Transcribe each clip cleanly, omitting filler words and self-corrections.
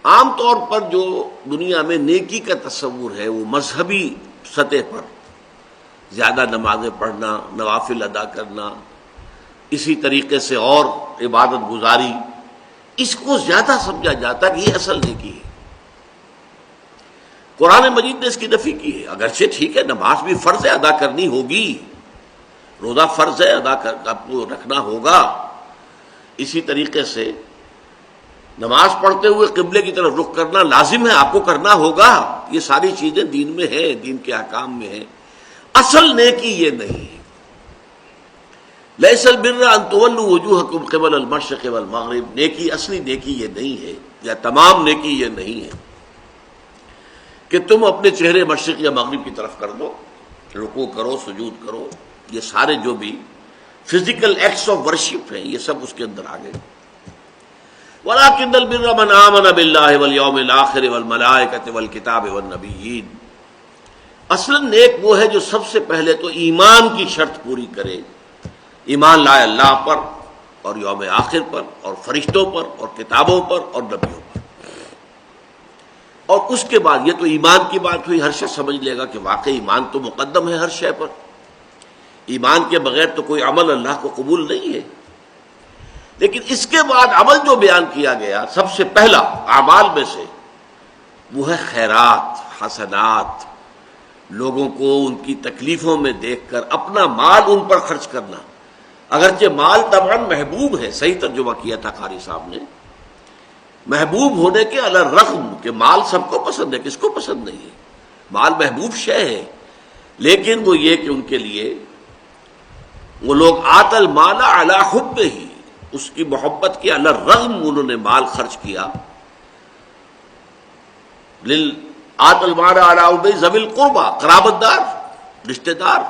عام طور پر جو دنیا میں نیکی کا تصور ہے وہ مذہبی سطح پر زیادہ نمازیں پڑھنا، نوافل ادا کرنا، اسی طریقے سے اور عبادت گزاری، اس کو زیادہ سمجھا جاتا ہے کہ یہ اصل نیکی ہے۔ قرآن مجید نے اس کی نفی کی ہے۔ اگرچہ ٹھیک ہے، نماز بھی فرض ہے، ادا کرنی ہوگی، روزہ فرض ہے، آپ کو رکھنا ہوگا، اسی طریقے سے نماز پڑھتے ہوئے قبلے کی طرف رخ کرنا لازم ہے، آپ کو کرنا ہوگا، یہ ساری چیزیں دین میں ہیں، دین کے احکام میں ہیں۔ اصل نیکی یہ نہیں ہے۔ لیس البر ان تولوا وجوہکم قبل المشرق والمغرب، نیکی اصلی نیکی یہ نہیں ہے، یا تمام نیکی یہ نہیں ہے کہ تم اپنے چہرے مشرق یا مغرب کی طرف کر دو، رکوع کرو، سجود کرو، یہ سارے جو بھی فزیکل ایکٹس آف ورشپ ہیں یہ سب اس کے اندر آ گئے۔ وَلَٰكِنَّ الْبِرَّ مَنْ آمَنَ بِاللَّهِ وَالْيَوْمِ الْآخِرِ وَالْمَلَائِكَةِ وَالْكِتَابِ وَالنَّبِيِّينَ۔ اصل نیک وہ ہے جو سب سے پہلے تو ایمان کی شرط پوری کرے، ایمان لائے اللہ پر اور یوم آخر پر اور فرشتوں پر اور کتابوں پر اور نبیوں پر، اور اس کے بعد یہ تو ایمان کی بات ہوئی، ہر شخص سمجھ لے گا کہ واقعی ایمان تو مقدم ہے ہر شے پر، ایمان کے بغیر تو کوئی عمل اللہ کو قبول نہیں ہے۔ لیکن اس کے بعد عمل جو بیان کیا گیا سب سے پہلا اعمال میں سے وہ ہے خیرات، حسنات، لوگوں کو ان کی تکلیفوں میں دیکھ کر اپنا مال ان پر خرچ کرنا۔ اگرچہ مال طبعاً محبوب ہے، صحیح ترجمہ کیا تھا قاری صاحب نے، محبوب ہونے کے علی الرغم کہ مال سب کو پسند ہے، کس کو پسند نہیں ہے، مال محبوب شے ہے، لیکن وہ یہ کہ ان کے لیے وہ لوگ آت المال علی حبہ، اس کی محبت کے علی الرغم انہوں نے مال خرچ کیا۔ آت المال علی حبہ ذوی القربى، قرابت دار، رشتہ دار،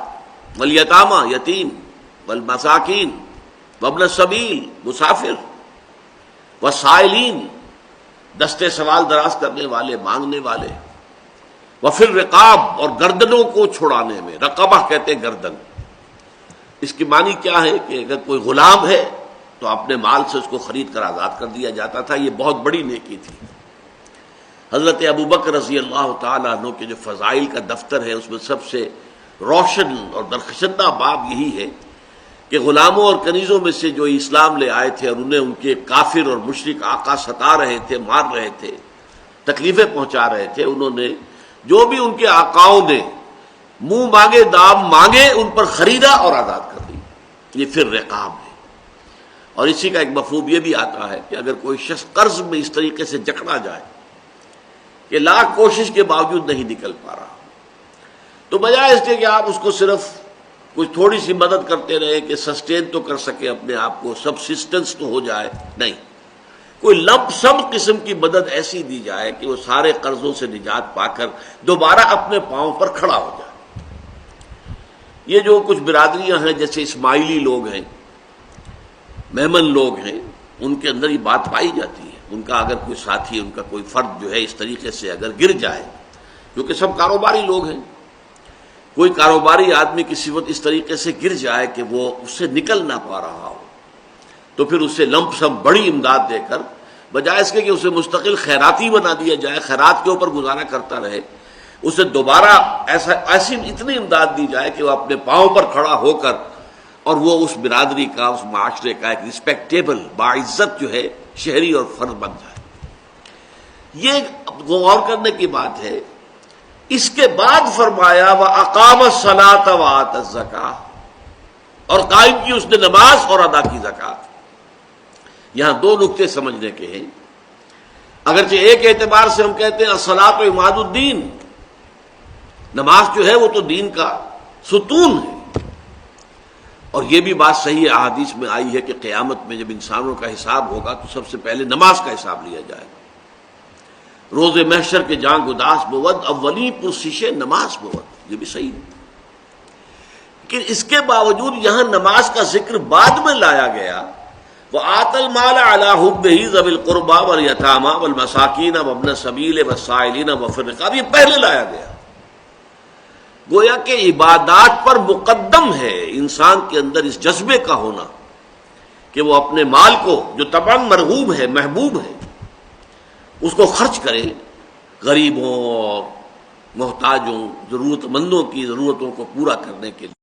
والیتامى، یتیم، والمساکین، وابن السبیل، مسافر، والسائلین، دستے سوال دراز کرنے والے، مانگنے والے، وفی الرقاب، اور گردنوں کو چھڑانے میں، رقبہ کہتے ہیں گردن۔ اس کی معنی کیا ہے کہ اگر کوئی غلام ہے تو اپنے مال سے اس کو خرید کر آزاد کر دیا جاتا تھا، یہ بہت بڑی نیکی تھی۔ حضرت ابوبکر رضی اللہ تعالیٰ عنہ کے جو فضائل کا دفتر ہے اس میں سب سے روشن اور درخشندہ باب یہی ہے کہ غلاموں اور کنیزوں میں سے جو اسلام لے آئے تھے اور انہیں ان کے کافر اور مشرک آقا ستا رہے تھے، مار رہے تھے، تکلیفیں پہنچا رہے تھے، انہوں نے جو بھی ان کے آقاؤں نے منہ مانگے دام مانگے ان پر خریدا اور آزاد کر دی، یہ پھر رقاب ہے۔ اور اسی کا ایک مفہوم یہ بھی آتا ہے کہ اگر کوئی شخص قرض میں اس طریقے سے جکڑا جائے کہ لاکھ کوشش کے باوجود نہیں نکل پا رہا، تو بجائے اس کے کہ آپ اس کو صرف کچھ تھوڑی سی مدد کرتے رہے کہ سسٹین تو کر سکے اپنے آپ کو، سبسسٹنس تو ہو جائے، نہیں، کوئی لمپ سم قسم کی مدد ایسی دی جائے کہ وہ سارے قرضوں سے نجات پا کر دوبارہ اپنے پاؤں پر کھڑا ہو جائے۔ یہ جو کچھ برادریاں ہیں جیسے اسماعیلی لوگ ہیں، میمن لوگ ہیں، ان کے اندر یہ بات پائی جاتی ہے۔ ان کا اگر کوئی ساتھی، ان کا کوئی فرد جو ہے اس طریقے سے اگر گر جائے، جو کہ سب کاروباری لوگ ہیں، کوئی کاروباری آدمی کسی وقت اس طریقے سے گر جائے کہ وہ اس سے نکل نہ پا رہا ہو، تو پھر اسے لمپ سم بڑی امداد دے کر بجائے اس کے کہ اسے مستقل خیراتی بنا دیا جائے، خیرات کے اوپر گزارا کرتا رہے، اسے دوبارہ ایسی اتنی امداد دی جائے کہ وہ اپنے پاؤں پر کھڑا ہو کر اور وہ اس برادری کا، اس معاشرے کا ایک رسپیکٹیبل، باعزت جو ہے شہری اور فرد بن جائے۔ یہ غور کرنے کی بات ہے۔ اس کے بعد فرمایا وَأَقَامَ الصَّلَاةَ وَآتَى الزَّكَاةَ، اور قائم کی اس نے نماز اور ادا کی زکات۔ یہاں دو نقطے سمجھنے کے ہیں۔ اگرچہ ایک اعتبار سے ہم کہتے ہیں الصلاۃ عماد الدین، نماز جو ہے وہ تو دین کا ستون ہے، اور یہ بھی بات صحیح احادیث میں آئی ہے کہ قیامت میں جب انسانوں کا حساب ہوگا تو سب سے پہلے نماز کا حساب لیا جائے گا۔ روز محشر کے جاں گداس بود اولی پرسش نماز بود، یہ بھی صحیح ہے۔ لیکن اس کے باوجود یہاں نماز کا ذکر بعد میں لایا گیا، وَآتَى الْمَالَ عَلَىٰ حُبِّهِ ذَوِي الْقُرْبَىٰ وَالْيَتَامَىٰ وَالْمَسَاكِينَ وَابْنَ السَّبِيلِ وَالسَّائِلِينَ وَفِي الرِّقَابِ، یہ پہلے لایا گیا۔ گویا کہ عبادات پر مقدم ہے انسان کے اندر اس جذبے کا ہونا کہ وہ اپنے مال کو جو طبعاً مرغوب ہے، محبوب ہے، اس کو خرچ کرے غریبوں اور محتاجوں ضرورت مندوں کی ضرورتوں کو پورا کرنے کے لیے.